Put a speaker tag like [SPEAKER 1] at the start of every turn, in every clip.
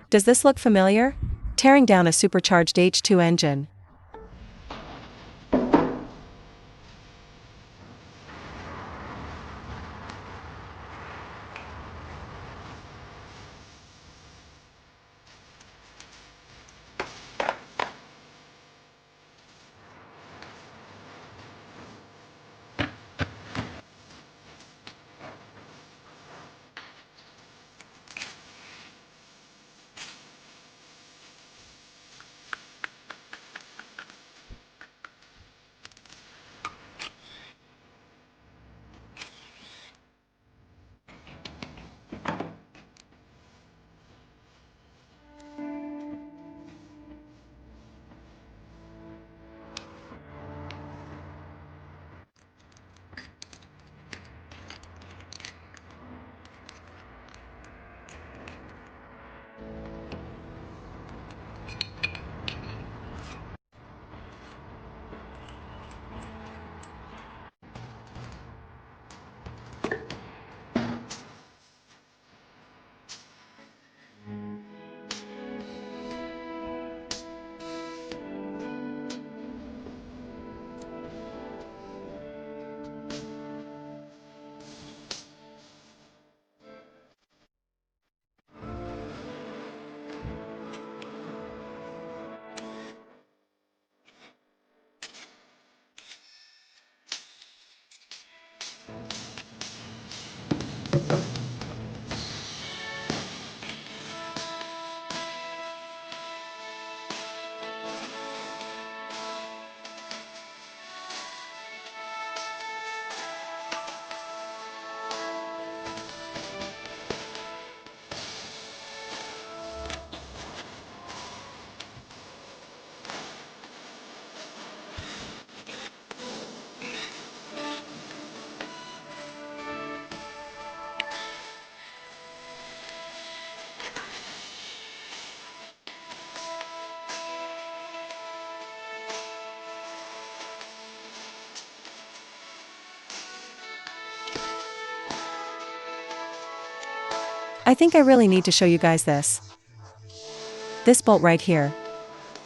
[SPEAKER 1] Does this look familiar? Tearing down a supercharged H2 engine. I think I really need to show you guys this. This bolt right here.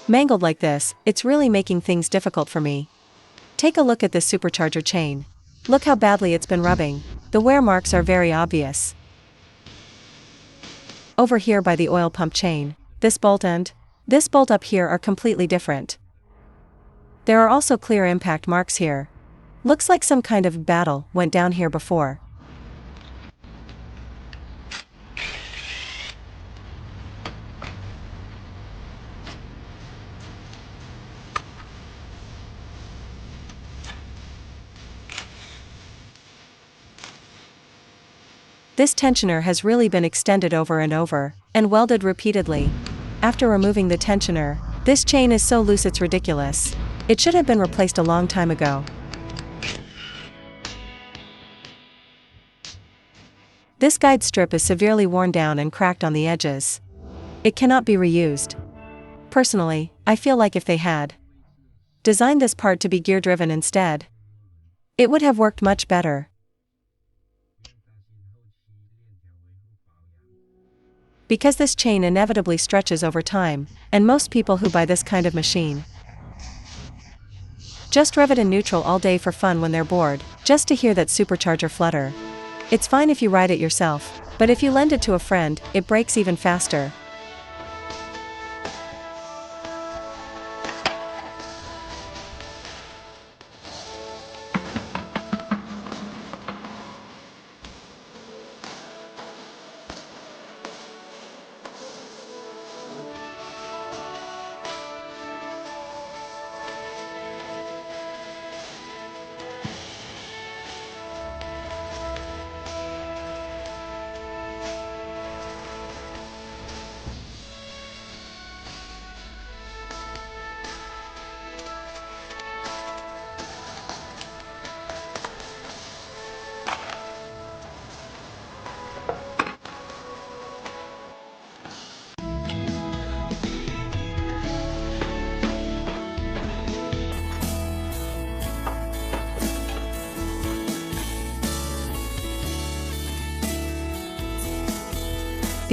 [SPEAKER 1] Mangled like this, it's really making things difficult for me. Take a look at this supercharger chain. Look how badly it's been rubbing. The wear marks are very obvious. Over here by the oil pump chain, this bolt and this bolt up here are completely different. There are also clear impact marks here. Looks like some kind of battle went down here before. This tensioner has really been extended over and over, and welded repeatedly. After removing the tensioner, this chain is so loose it's ridiculous. It should have been replaced a long time ago. This guide strip is severely worn down and cracked on the edges. It cannot be reused. Personally, I feel like if they had designed this part to be gear-driven instead, it would have worked much better. Because this chain inevitably stretches over time, and most people who buy this kind of machine just rev it in neutral all day for fun when they're bored, just to hear that supercharger flutter. It's fine if you ride it yourself, but if you lend it to a friend, it breaks even faster.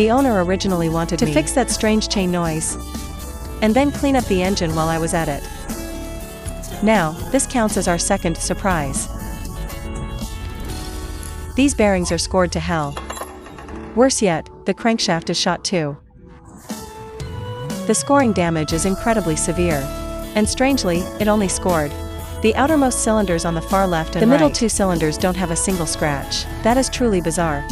[SPEAKER 1] The owner originally wanted to fix that strange chain noise and then clean up the engine while I was at it. Now, this counts as our second surprise. These bearings are scored to hell. Worse yet, the crankshaft is shot too. The scoring damage is incredibly severe. And strangely, it only scored the outermost cylinders on the far left and right. The middle two cylinders don't have a single scratch. That is truly bizarre.